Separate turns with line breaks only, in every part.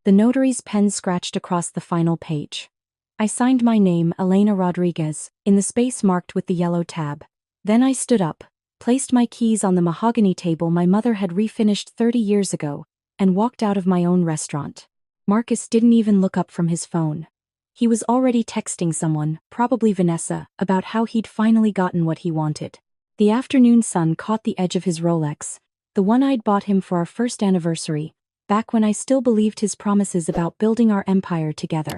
The notary's pen scratched across the final page. I signed my name, Elena Rodriguez, in the space marked with the yellow tab. Then I stood up, placed my keys on the mahogany table my mother had refinished 30 years ago, and walked out of my own restaurant. Marcus didn't even look up from his phone. He was already texting someone, probably Vanessa, about how he'd finally gotten what he wanted. The afternoon sun caught the edge of his Rolex, the one I'd bought him for our first anniversary, back when I still believed his promises about building our empire together.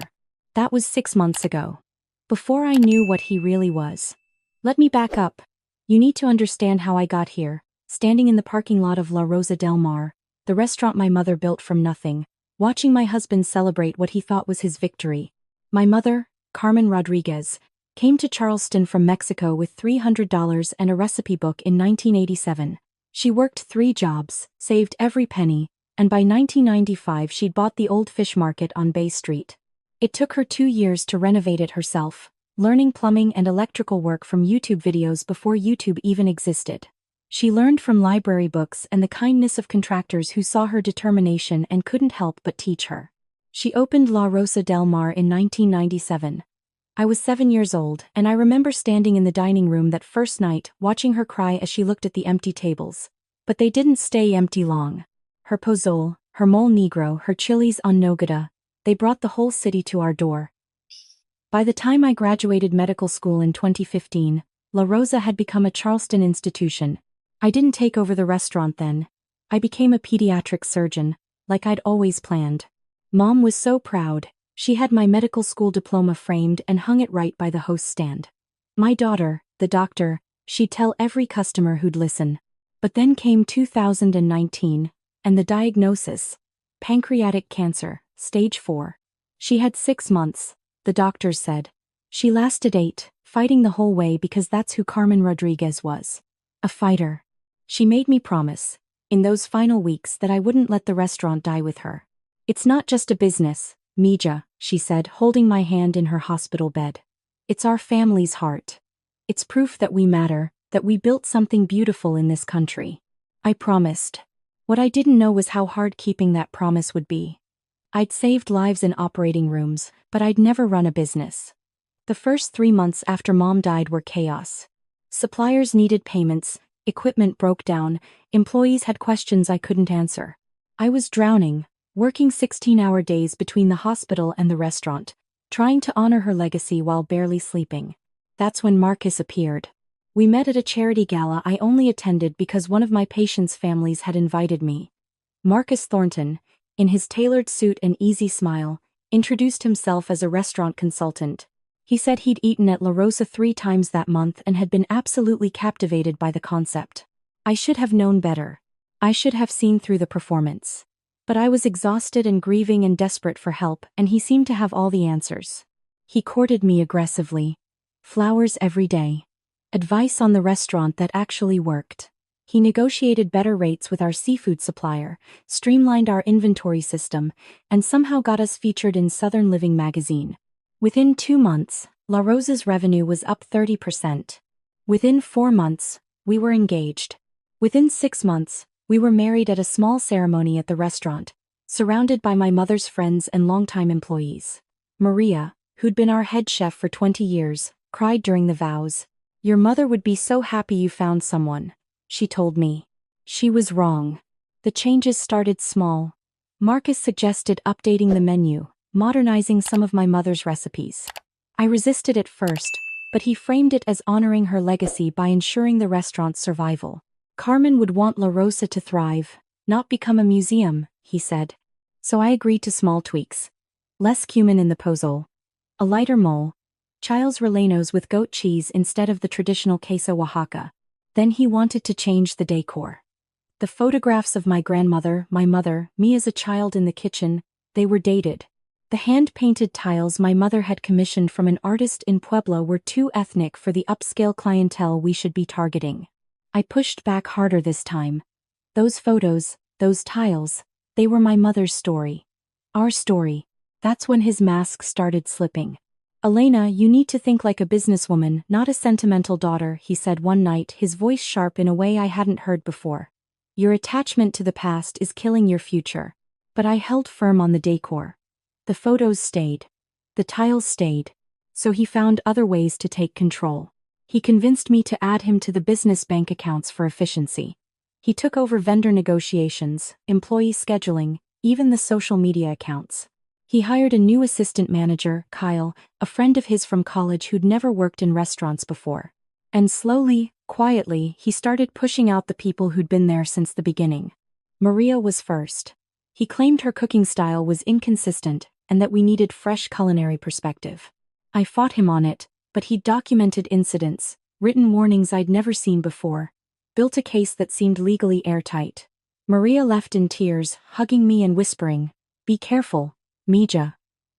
That was 6 months ago. Before I knew what he really was. Let me back up. You need to understand how I got here, standing in the parking lot of La Rosa del Mar, the restaurant my mother built from nothing, watching my husband celebrate what he thought was his victory. My mother, Carmen Rodriguez, came to Charleston from Mexico with $300 and a recipe book in 1987. She worked 3 jobs, saved every penny, and by 1995 she'd bought the old fish market on Bay Street. It took her 2 years to renovate it herself, learning plumbing and electrical work from YouTube videos before YouTube even existed. She learned from library books and the kindness of contractors who saw her determination and couldn't help but teach her. She opened La Rosa del Mar in 1997. I was 7 years old, and I remember standing in the dining room that first night, watching her cry as she looked at the empty tables. But they didn't stay empty long. Her pozole, her mole negro, her chilies en nogada, they brought the whole city to our door. By the time I graduated medical school in 2015, La Rosa had become a Charleston institution. I didn't take over the restaurant then. I became a pediatric surgeon, like I'd always planned. Mom was so proud. She had my medical school diploma framed and hung it right by the host stand. My daughter, the doctor, she'd tell every customer who'd listen. But then came 2019, and the diagnosis: pancreatic cancer, stage 4. She had 6 months, the doctors said. She lasted 8, fighting the whole way because that's who Carmen Rodriguez was. A fighter. She made me promise, in those final weeks, that I wouldn't let the restaurant die with her. It's not just a business, Mija, she said, holding my hand in her hospital bed. It's our family's heart. It's proof that we matter, that we built something beautiful in this country. I promised. What I didn't know was how hard keeping that promise would be. I'd saved lives in operating rooms, but I'd never run a business. The first 3 months after Mom died were chaos. Suppliers needed payments, equipment broke down, employees had questions I couldn't answer. I was drowning, working 16-hour days between the hospital and the restaurant, trying to honor her legacy while barely sleeping. That's when Marcus appeared. We met at a charity gala I only attended because one of my patients' families had invited me. Marcus Thornton, in his tailored suit and easy smile, introduced himself as a restaurant consultant. He said he'd eaten at La Rosa 3 times that month and had been absolutely captivated by the concept. I should have known better. I should have seen through the performance. But I was exhausted and grieving and desperate for help, and he seemed to have all the answers. He courted me aggressively. Flowers every day. Advice on the restaurant that actually worked. He negotiated better rates with our seafood supplier, streamlined our inventory system, and somehow got us featured in Southern Living magazine. Within 2 months, La Rosa's revenue was up 30%. Within 4 months, we were engaged. Within 6 months, we were married at a small ceremony at the restaurant, surrounded by my mother's friends and longtime employees. Maria, who'd been our head chef for 20 years, cried during the vows. "Your mother would be so happy you found someone," she told me. She was wrong. The changes started small. Marcus suggested updating the menu, modernizing some of my mother's recipes. I resisted at first, but he framed it as honoring her legacy by ensuring the restaurant's survival. Carmen would want La Rosa to thrive, not become a museum, he said. So I agreed to small tweaks. Less cumin in the pozole. A lighter mole. Chiles rellenos with goat cheese instead of the traditional queso Oaxaca. Then he wanted to change the decor. The photographs of my grandmother, my mother, me as a child in the kitchen, they were dated. The hand-painted tiles my mother had commissioned from an artist in Puebla were too ethnic for the upscale clientele we should be targeting. I pushed back harder this time. Those photos, those tiles, they were my mother's story. Our story. That's when his mask started slipping. "Elena, you need to think like a businesswoman, not a sentimental daughter," he said one night, his voice sharp in a way I hadn't heard before. "Your attachment to the past is killing your future." But I held firm on the decor. The photos stayed. The tiles stayed. So he found other ways to take control. He convinced me to add him to the business bank accounts for efficiency. He took over vendor negotiations, employee scheduling, even the social media accounts. He hired a new assistant manager, Kyle, a friend of his from college who'd never worked in restaurants before. And slowly, quietly, he started pushing out the people who'd been there since the beginning. Maria was first. He claimed her cooking style was inconsistent and that we needed fresh culinary perspective. I fought him on it, but he documented incidents, written warnings I'd never seen before, built a case that seemed legally airtight. Maria left in tears, hugging me and whispering, "Be careful, Mija.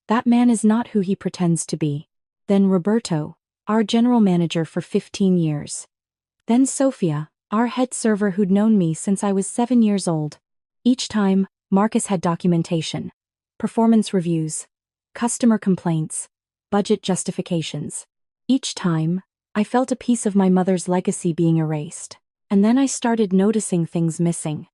That man is not who he pretends to be." Then Roberto, our general manager for 15 years. Then Sophia, our head server who'd known me since I was 7 years old. Each time, Marcus had documentation, performance reviews, customer complaints, budget justifications. Each time, I felt a piece of my mother's legacy being erased. And then I started noticing things missing.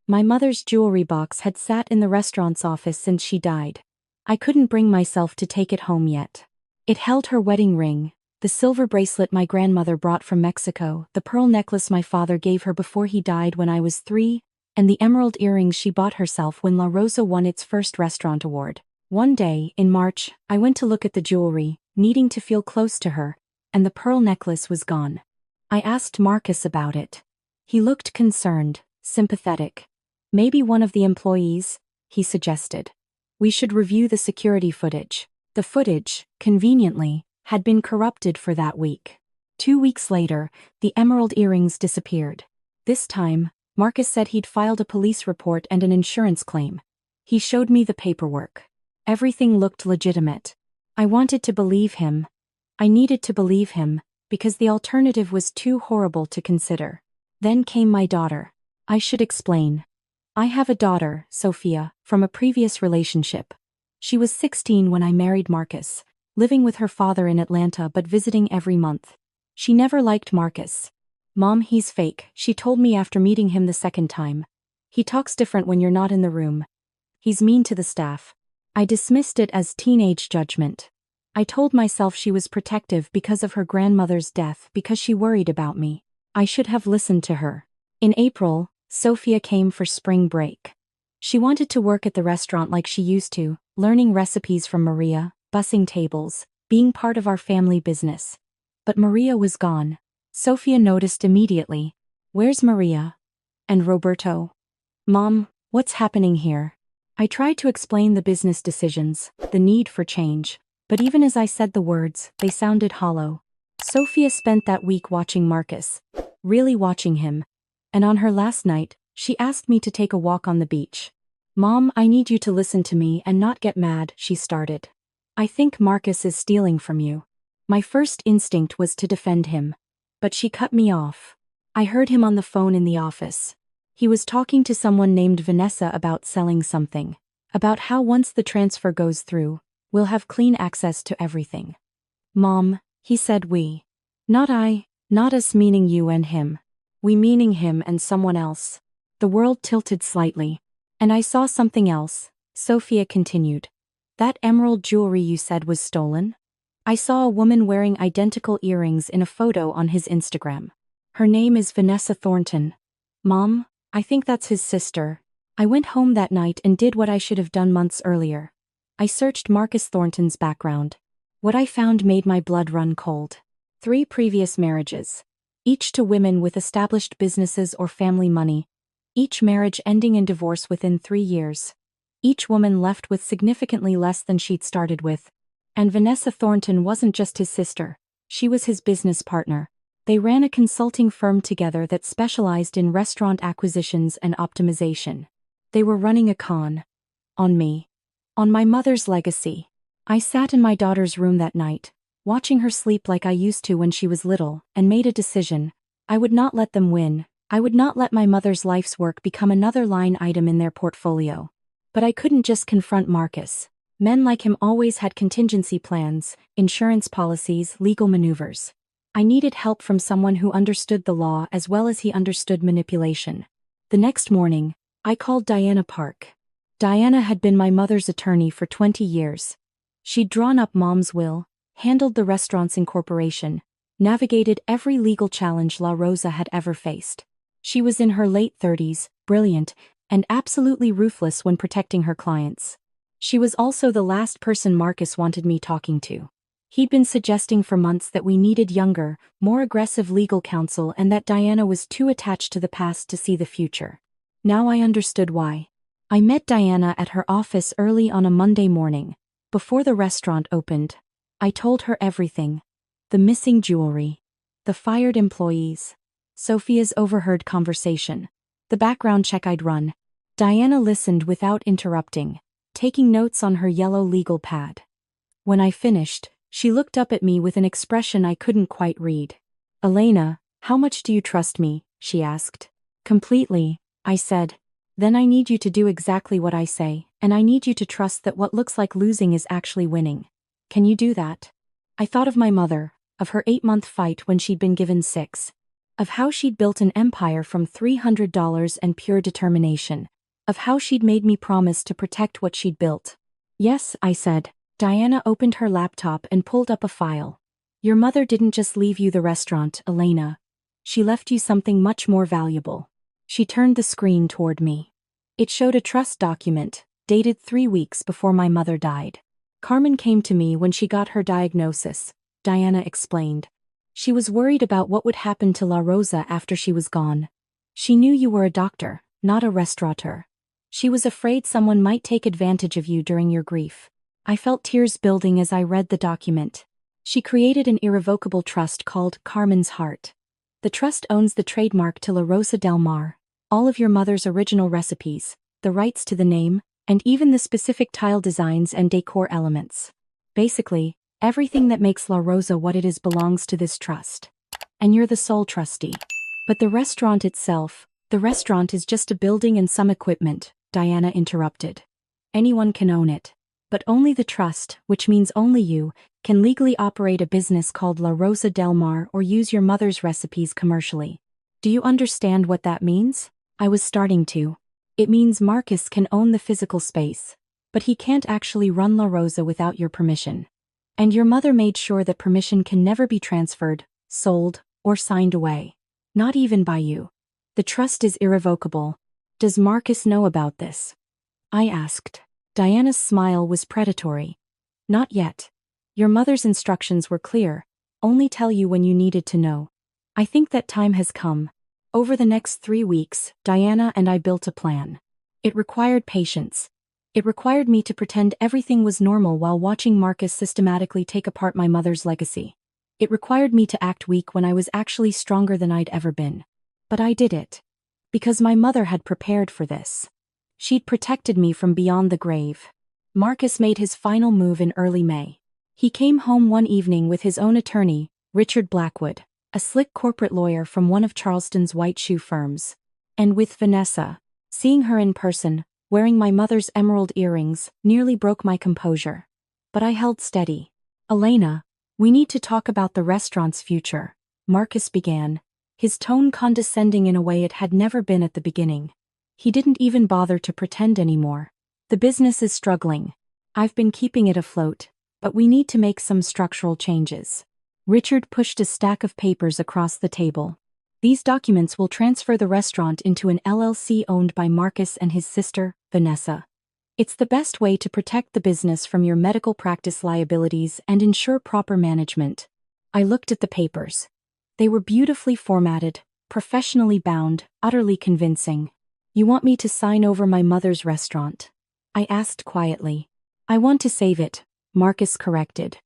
My mother's jewelry box had sat in the restaurant's office since she died. I couldn't bring myself to take it home yet. It held her wedding ring, the silver bracelet my grandmother brought from Mexico, the pearl necklace my father gave her before he died when I was 3, and the emerald earrings she bought herself when La Rosa won its first restaurant award. One day, in March, I went to look at the jewelry, needing to feel close to her, and the pearl necklace was gone. I asked Marcus about it. He looked concerned, sympathetic. "Maybe one of the employees," he suggested. "We should review the security footage." The footage, conveniently, had been corrupted for that week. 2 weeks later, the emerald earrings disappeared. This time, Marcus said he'd filed a police report and an insurance claim. He showed me the paperwork. Everything looked legitimate. I wanted to believe him. I needed to believe him, because the alternative was too horrible to consider. Then came my daughter. I should explain. I have a daughter, Sophia, from a previous relationship. She was 16 when I married Marcus, living with her father in Atlanta but visiting every month. She never liked Marcus. "Mom, he's fake," she told me after meeting him the second time. "He talks different when you're not in the room. He's mean to the staff." I dismissed it as teenage judgment. I told myself she was protective because of her grandmother's death, because she worried about me. I should have listened to her. In April, Sophia came for spring break. She wanted to work at the restaurant like she used to, learning recipes from Maria, bussing tables, being part of our family business. But Maria was gone. Sophia noticed immediately. "Where's Maria? And Roberto? Mom, what's happening here?" I tried to explain the business decisions, the need for change, but even as I said the words, they sounded hollow. Sophia spent that week watching Marcus, really watching him, and on her last night, she asked me to take a walk on the beach. "Mom, I need you to listen to me and not get mad," she started. "I think Marcus is stealing from you." My first instinct was to defend him, but she cut me off. I heard him on the phone in the office. He was talking to someone named Vanessa about selling something, about how once the transfer goes through, we'll have clean access to everything. "Mom," he said, "we." Not I, not us meaning you and him. We meaning him and someone else. The world tilted slightly. "And I saw something else," Sophia continued. "That emerald jewelry you said was stolen? I saw a woman wearing identical earrings in a photo on his Instagram. Her name is Vanessa Thornton. Mom, I think that's his sister." I went home that night and did what I should have done months earlier. I searched Marcus Thornton's background. What I found made my blood run cold. 3 previous marriages. Each to women with established businesses or family money. Each marriage ending in divorce within 3 years. Each woman left with significantly less than she'd started with. And Vanessa Thornton wasn't just his sister. She was his business partner. They ran a consulting firm together that specialized in restaurant acquisitions and optimization. They were running a con. On me. On my mother's legacy. I sat in my daughter's room that night, watching her sleep like I used to when she was little, and made a decision. I would not let them win. I would not let my mother's life's work become another line item in their portfolio. But I couldn't just confront Marcus. Men like him always had contingency plans, insurance policies, legal maneuvers. I needed help from someone who understood the law as well as he understood manipulation. The next morning, I called Diana Park. Diana had been my mother's attorney for 20 years. She'd drawn up Mom's will, handled the restaurant's incorporation, navigated every legal challenge La Rosa had ever faced. She was in her late 30s, brilliant, and absolutely ruthless when protecting her clients. She was also the last person Marcus wanted me talking to. He'd been suggesting for months that we needed younger, more aggressive legal counsel and that Diana was too attached to the past to see the future. Now I understood why. I met Diana at her office early on a Monday morning, before the restaurant opened. I told her everything. The missing jewelry. The fired employees. Sophia's overheard conversation. The background check I'd run. Diana listened without interrupting, taking notes on her yellow legal pad. When I finished, she looked up at me with an expression I couldn't quite read. "Elena, how much do you trust me?" she asked. "Completely," I said. "Then I need you to do exactly what I say, and I need you to trust that what looks like losing is actually winning. Can you do that?" I thought of my mother, of her 8-month fight when she'd been given 6. Of how she'd built an empire from $300 and pure determination. Of how she'd made me promise to protect what she'd built. "Yes," I said. Diana opened her laptop and pulled up a file. "Your mother didn't just leave you the restaurant, Elena. She left you something much more valuable." She turned the screen toward me. It showed a trust document, dated 3 weeks before my mother died. "Carmen came to me when she got her diagnosis," Diana explained. "She was worried about what would happen to La Rosa after she was gone. She knew you were a doctor, not a restaurateur. She was afraid someone might take advantage of you during your grief." I felt tears building as I read the document. She created an irrevocable trust called Carmen's Heart. The trust owns the trademark to La Rosa del Mar, all of your mother's original recipes, the rights to the name, and even the specific tile designs and decor elements. Basically, everything that makes La Rosa what it is belongs to this trust. And you're the sole trustee. "But the restaurant itself, the restaurant is just a building and some equipment," Diana interrupted. "Anyone can own it. But only the trust, which means only you, can legally operate a business called La Rosa del Mar or use your mother's recipes commercially. Do you understand what that means?" I was starting to. "It means Marcus can own the physical space, but he can't actually run La Rosa without your permission. And your mother made sure that permission can never be transferred, sold, or signed away. Not even by you. The trust is irrevocable. Does Marcus know about this?" I asked. Diana's smile was predatory. "Not yet. Your mother's instructions were clear. Only tell you when you needed to know. I think that time has come." Over the next 3 weeks, Diana and I built a plan. It required patience. It required me to pretend everything was normal while watching Marcus systematically take apart my mother's legacy. It required me to act weak when I was actually stronger than I'd ever been. But I did it. Because my mother had prepared for this. She'd protected me from beyond the grave. Marcus made his final move in early May. He came home one evening with his own attorney, Richard Blackwood, a slick corporate lawyer from one of Charleston's white shoe firms. And with Vanessa. Seeing her in person, wearing my mother's emerald earrings, nearly broke my composure. But I held steady. "Elena, we need to talk about the restaurant's future," Marcus began, his tone condescending in a way it had never been at the beginning. He didn't even bother to pretend anymore. "The business is struggling. I've been keeping it afloat, but we need to make some structural changes." Richard pushed a stack of papers across the table. "These documents will transfer the restaurant into an LLC owned by Marcus and his sister, Vanessa. It's the best way to protect the business from your medical practice liabilities and ensure proper management." I looked at the papers. They were beautifully formatted, professionally bound, utterly convincing. "You want me to sign over my mother's restaurant?" I asked quietly. "I want to save it," Marcus corrected.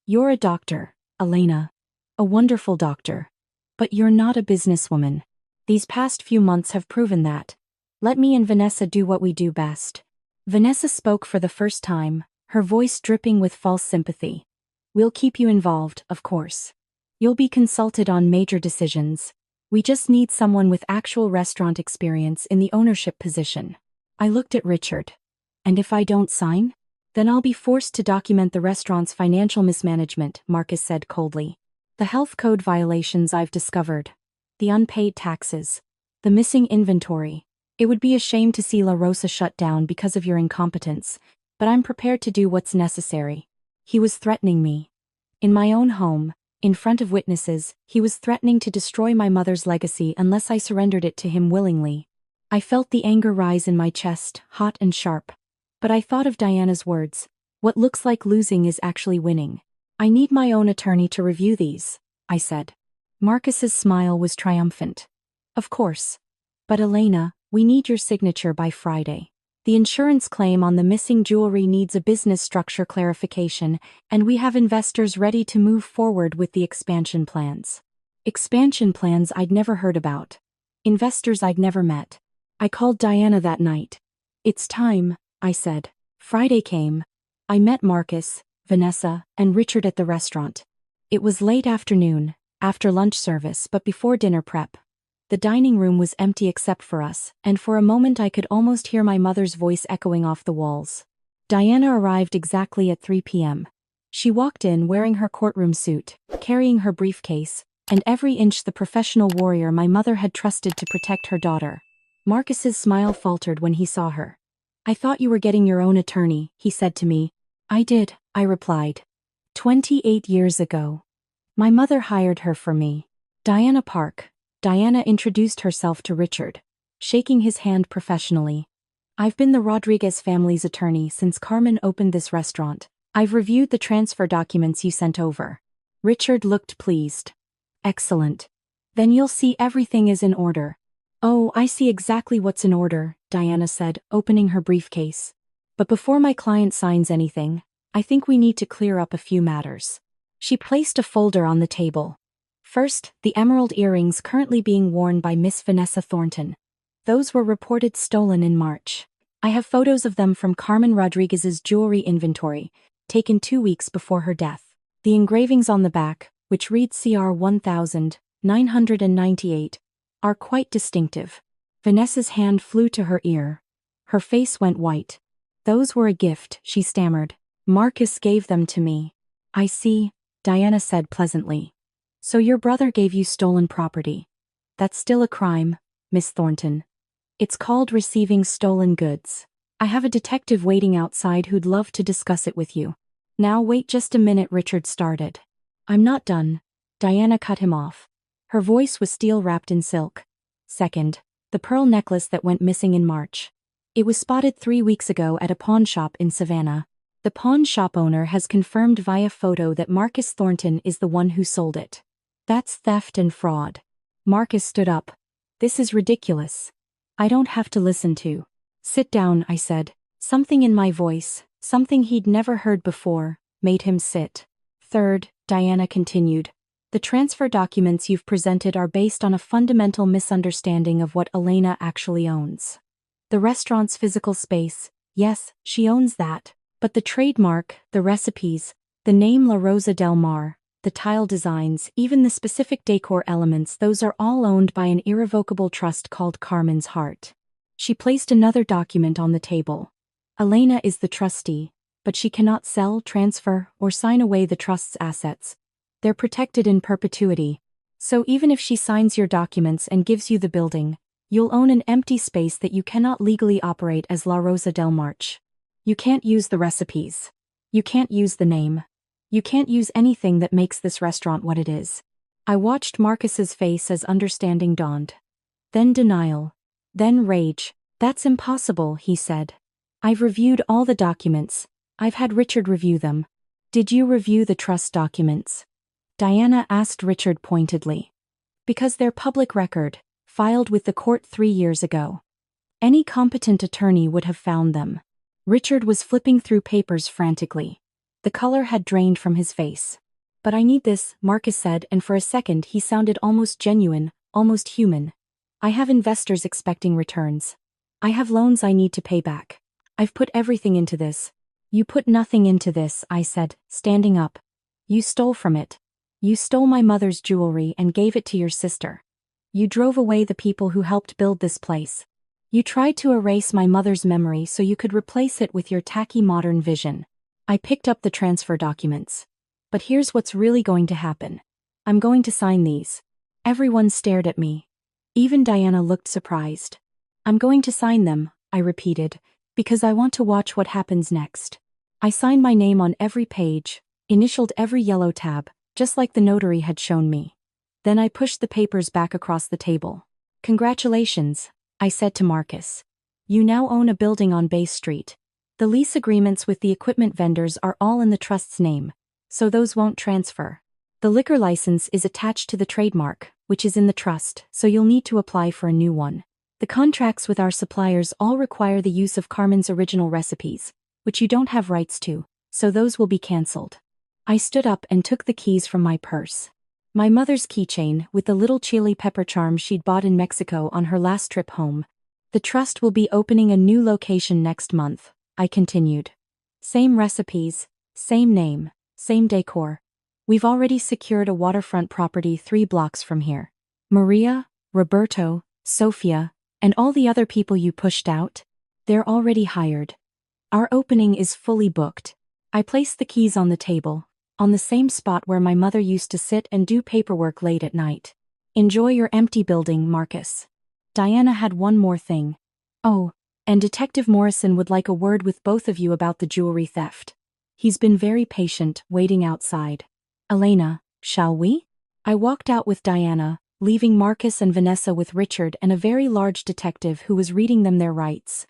"You're a doctor, Elena. A wonderful doctor. But you're not a businesswoman. These past few months have proven that. Let me and Vanessa do what we do best." Vanessa spoke for the first time, her voice dripping with false sympathy. "We'll keep you involved, of course. You'll be consulted on major decisions. We just need someone with actual restaurant experience in the ownership position." I looked at Richard. "And if I don't sign? Then I'll be forced to document the restaurant's financial mismanagement," Marcus said coldly. "The health code violations I've discovered. The unpaid taxes. The missing inventory. It would be a shame to see La Rosa shut down because of your incompetence, but I'm prepared to do what's necessary. He was threatening me. In my own home, in front of witnesses, he was threatening to destroy my mother's legacy unless I surrendered it to him willingly. I felt the anger rise in my chest, hot and sharp. But I thought of Diana's words. What looks like losing is actually winning. I need my own attorney to review these, I said. Marcus's smile was triumphant. Of course. But Elena, we need your signature by Friday. The insurance claim on the missing jewelry needs a business structure clarification, and we have investors ready to move forward with the expansion plans. Expansion plans I'd never heard about. Investors I'd never met. I called Diana that night. It's time, I said. Friday came. I met Marcus, Vanessa, and Richard at the restaurant. It was late afternoon, after lunch service but before dinner prep. The dining room was empty except for us, and for a moment I could almost hear my mother's voice echoing off the walls. Diana arrived exactly at 3 p.m. She walked in wearing her courtroom suit, carrying her briefcase, and every inch the professional warrior my mother had trusted to protect her daughter. Marcus's smile faltered when he saw her. I thought you were getting your own attorney, he said to me. I did, I replied. 28 years ago. My mother hired her for me. Diana Park. Diana introduced herself to Richard, shaking his hand professionally. I've been the Rodriguez family's attorney since Carmen opened this restaurant. I've reviewed the transfer documents you sent over. Richard looked pleased. Excellent. Then you'll see everything is in order. Oh, I see exactly what's in order, Diana said, opening her briefcase. But before my client signs anything, I think we need to clear up a few matters. She placed a folder on the table. First, the emerald earrings currently being worn by Miss Vanessa Thornton. Those were reported stolen in March. I have photos of them from Carmen Rodriguez's jewelry inventory, taken 2 weeks before her death. The engravings on the back, which read CR 1998, are quite distinctive. Vanessa's hand flew to her ear. Her face went white. Those were a gift, she stammered. Marcus gave them to me. I see, Diana said pleasantly. So your brother gave you stolen property. That's still a crime, Miss Thornton. It's called receiving stolen goods. I have a detective waiting outside who'd love to discuss it with you. Now wait just a minute, Richard started. I'm not done. Diana cut him off. Her voice was steel wrapped in silk. Second, the pearl necklace that went missing in March. It was spotted 3 weeks ago at a pawn shop in Savannah. The pawn shop owner has confirmed via photo that Marcus Thornton is the one who sold it. That's theft and fraud. Marcus stood up. This is ridiculous. I don't have to listen to. Sit down, I said. Something in my voice, something he'd never heard before, made him sit. Third, Diana continued. The transfer documents you've presented are based on a fundamental misunderstanding of what Elena actually owns. The restaurant's physical space, yes, she owns that. But the trademark, the recipes, the name La Rosa del Mar, the tile designs, even the specific decor elements, those are all owned by an irrevocable trust called Carmen's Heart. She placed another document on the table. Elena is the trustee, but she cannot sell, transfer, or sign away the trust's assets. They're protected in perpetuity. So even if she signs your documents and gives you the building, you'll own an empty space that you cannot legally operate as La Rosa del March. You can't use the recipes. You can't use the name. You can't use anything that makes this restaurant what it is. I watched Marcus's face as understanding dawned. Then denial. Then rage. That's impossible, he said. I've reviewed all the documents. I've had Richard review them. Did you review the trust documents? Diana asked Richard pointedly. Because they're public record, filed with the court 3 years ago. Any competent attorney would have found them. Richard was flipping through papers frantically. The color had drained from his face. But I need this, Marcus said, and for a second he sounded almost genuine, almost human. I have investors expecting returns. I have loans I need to pay back. I've put everything into this. You put nothing into this, I said, standing up. You stole from it. You stole my mother's jewelry and gave it to your sister. You drove away the people who helped build this place. You tried to erase my mother's memory so you could replace it with your tacky modern vision. I picked up the transfer documents. But here's what's really going to happen. I'm going to sign these. Everyone stared at me. Even Diana looked surprised. I'm going to sign them, I repeated, because I want to watch what happens next. I signed my name on every page, initialed every yellow tab, just like the notary had shown me. Then I pushed the papers back across the table. Congratulations, I said to Marcus. You now own a building on Bay Street. The lease agreements with the equipment vendors are all in the trust's name, so those won't transfer. The liquor license is attached to the trademark, which is in the trust, so you'll need to apply for a new one. The contracts with our suppliers all require the use of Carmen's original recipes, which you don't have rights to, so those will be cancelled. I stood up and took the keys from my purse. My mother's keychain with the little chili pepper charm she'd bought in Mexico on her last trip home. The trust will be opening a new location next month, I continued. Same recipes, same name, same decor. We've already secured a waterfront property 3 blocks from here. Maria, Roberto, Sofia, and all the other people you pushed out, they're already hired. Our opening is fully booked. I placed the keys on the table, on the same spot where my mother used to sit and do paperwork late at night. Enjoy your empty building, Marcus. Diana had one more thing. Oh, and Detective Morrison would like a word with both of you about the jewelry theft. He's been very patient, waiting outside. Elena, shall we? I walked out with Diana, leaving Marcus and Vanessa with Richard and a very large detective who was reading them their rights.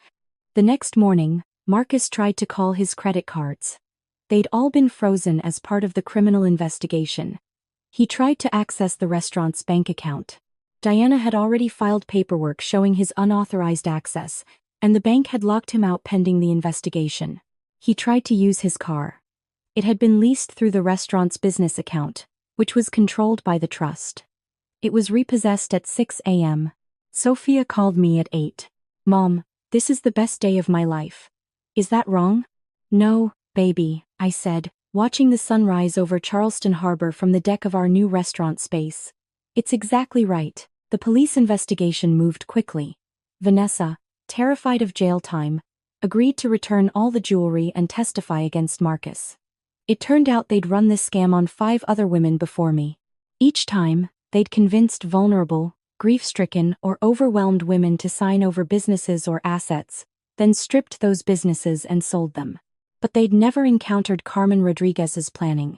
The next morning, Marcus tried to call his credit cards. They'd all been frozen as part of the criminal investigation. He tried to access the restaurant's bank account. Diana had already filed paperwork showing his unauthorized access, and the bank had locked him out pending the investigation. He tried to use his car. It had been leased through the restaurant's business account, which was controlled by the trust. It was repossessed at 6 a.m. Sophia called me at 8. Mom, this is the best day of my life. Is that wrong? No, baby, I said, watching the sunrise over Charleston Harbor from the deck of our new restaurant space. It's exactly right. The police investigation moved quickly. Vanessa, terrified of jail time, agreed to return all the jewelry and testify against Marcus. It turned out they'd run this scam on 5 other women before me. Each time, they'd convinced vulnerable, grief-stricken or overwhelmed women to sign over businesses or assets, then stripped those businesses and sold them. But they'd never encountered Carmen Rodriguez's planning.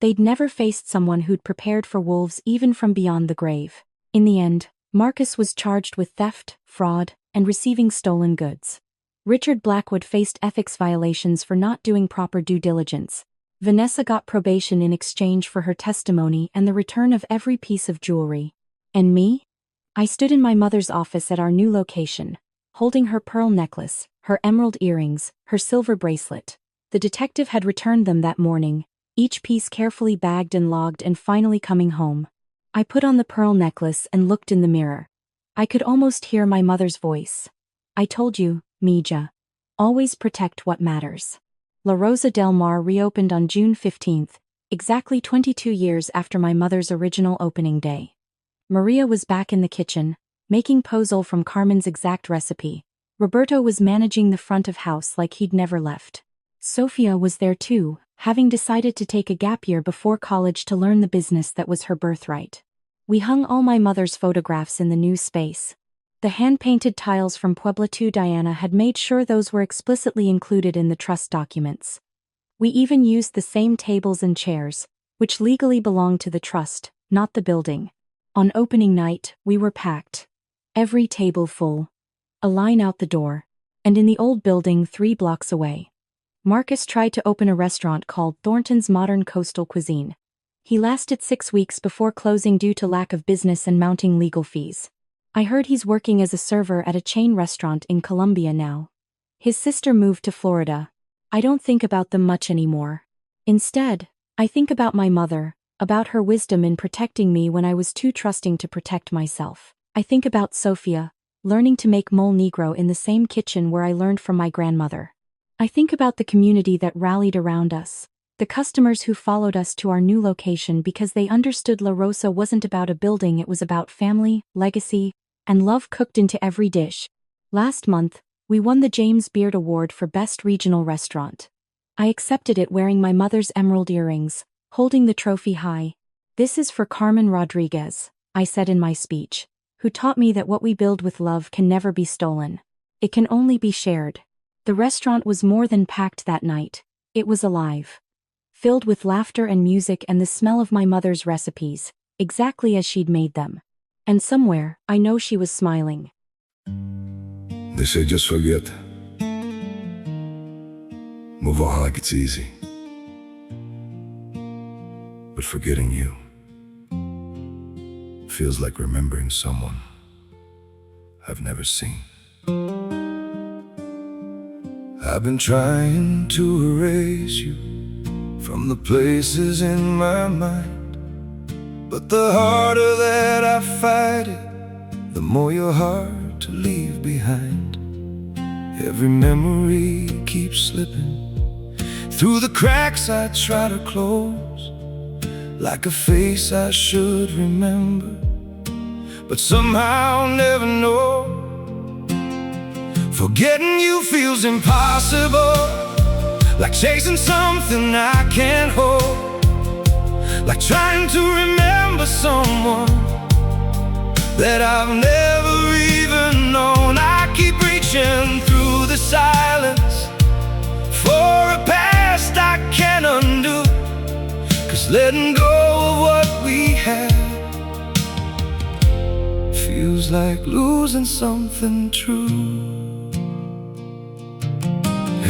They'd never faced someone who'd prepared for wolves even from beyond the grave. In the end, Marcus was charged with theft, fraud, and receiving stolen goods. Richard Blackwood faced ethics violations for not doing proper due diligence. Vanessa got probation in exchange for her testimony and the return of every piece of jewelry. And me? I stood in my mother's office at our new location, holding her pearl necklace, her emerald earrings, her silver bracelet. The detective had returned them that morning, each piece carefully bagged and logged and finally coming home. I put on the pearl necklace and looked in the mirror. I could almost hear my mother's voice. I told you, Mija. Always protect what matters. La Rosa Del Mar reopened on June 15th, exactly 22 years after my mother's original opening day. Maria was back in the kitchen, making pozole from Carmen's exact recipe. Roberto was managing the front of house like he'd never left. Sofia was there too, having decided to take a gap year before college to learn the business that was her birthright. We hung all my mother's photographs in the new space. The hand-painted tiles from Puebla II. Diana had made sure those were explicitly included in the trust documents. We even used the same tables and chairs, which legally belonged to the trust, not the building. On opening night, we were packed. Every table full. A line out the door. And in the old building 3 blocks away. Marcus tried to open a restaurant called Thornton's Modern Coastal Cuisine. He lasted 6 weeks before closing due to lack of business and mounting legal fees. I heard he's working as a server at a chain restaurant in Colombia now. His sister moved to Florida. I don't think about them much anymore. Instead, I think about my mother, about her wisdom in protecting me when I was too trusting to protect myself. I think about Sofia, learning to make mole negro in the same kitchen where I learned from my grandmother. I think about the community that rallied around us, the customers who followed us to our new location because they understood La Rosa wasn't about a building, it was about family, legacy, and love cooked into every dish. Last month, we won the James Beard Award for Best Regional Restaurant. I accepted it wearing my mother's emerald earrings, holding the trophy high. This is for Carmen Rodriguez, I said in my speech, who taught me that what we build with love can never be stolen. It can only be shared. The restaurant was more than packed that night. It was alive. Filled with laughter and music and the smell of my mother's recipes, exactly as she'd made them. And somewhere, I know she was smiling.
They say just forget. Move on like it's easy. But forgetting you feels like remembering someone I've never seen. I've been trying to erase you from the places in my mind, but the harder that I fight it, the more you're hard to leave behind. Every memory keeps slipping through the cracks I try to close, like a face I should remember, but somehow never know. Forgetting you feels impossible, like chasing something I can't hold, like trying to remember someone that I've never even known. I keep reaching through the silence for a past I can't undo, 'cause letting go of what we had feels like losing something true.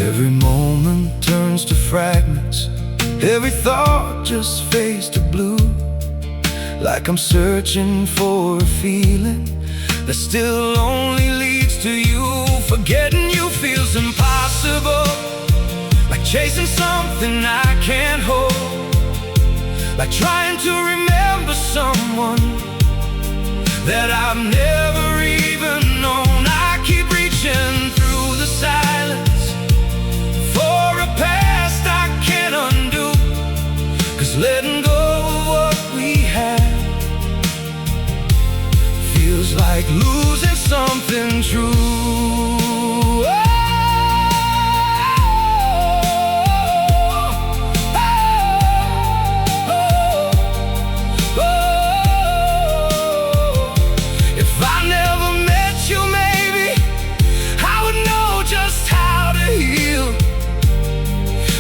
Every moment turns to fragments, every thought just fades to blue, like I'm searching for a feeling that still only leads to you. Forgetting you feels impossible, like chasing something I can't hold, like trying to remember someone that I've never even known. I keep reaching through the silence for a past I can't undo, 'cause letting go of what we had feels like losing something true.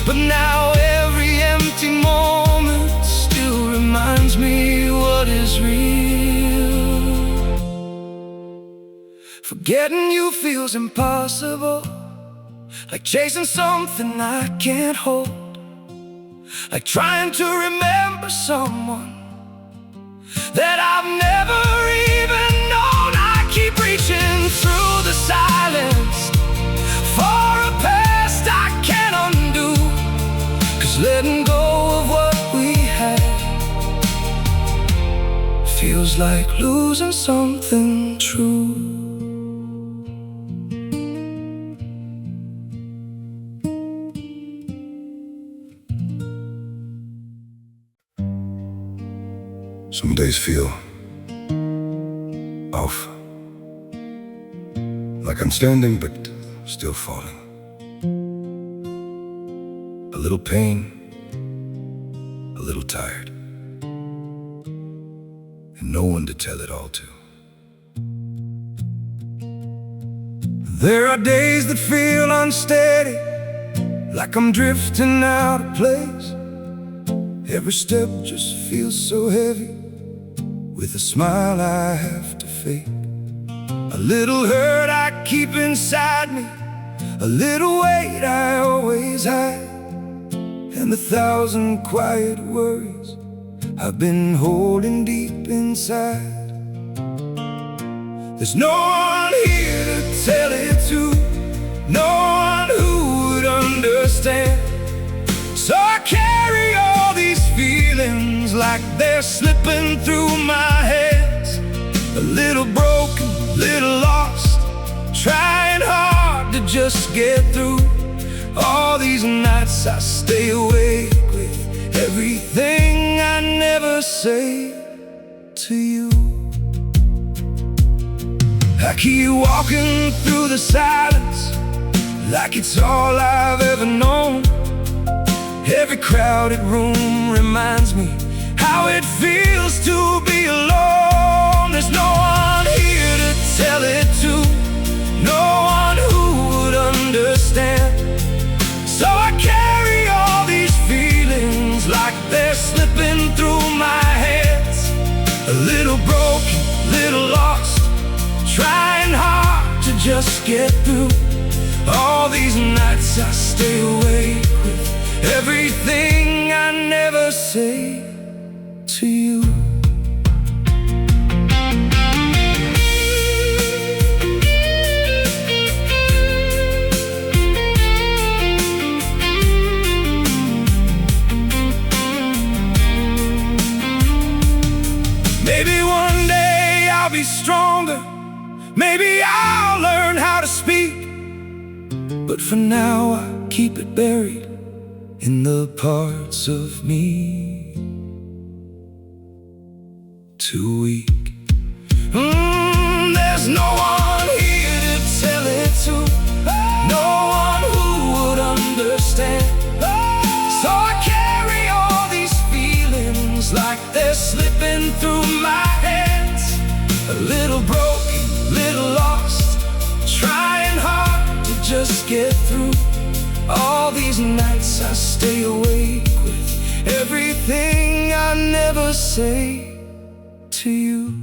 But now every empty moment still reminds me what is real. Forgetting you feels impossible, like chasing something I can't hold, like trying to remember someone that I've never even known. I keep reaching through the silence for a past I can't undo, 'cause letting go of what we had feels like losing something true. Some days feel off, like I'm standing but still falling. A little pain, a little tired, and no one to tell it all to. There are days that feel unsteady, like I'm drifting out of place. Every step just feels so heavy, with a smile I have to fake. A little hurt I keep inside me, a little weight I always hide, and 1,000 quiet worries I've been holding deep inside. There's no one here to tell it to, no one who would understand. So I carry all these feelings like they're slipping through my hands. A little broken, little lost, trying hard to just get through. All these nights I stay awake with everything I never say to you. I keep walking through the silence like it's all I've ever known. Every crowded room reminds me how it feels to be alone. There's no one here tell it to, no one who would understand. So I carry all these feelings like they're slipping through my hands. A little broken, little lost, trying hard to just get through. All these nights I stay awake with everything I never say to you. Maybe one day I'll be stronger, maybe I'll learn how to speak, but for now I keep it buried in the parts of me too weak. There's no one here to tell it to, no one who would understand. So I carry all these feelings like they're slipping through my hands. A little broken, little lost, trying hard to just get through. All these nights I stay awake with everything I never say to you.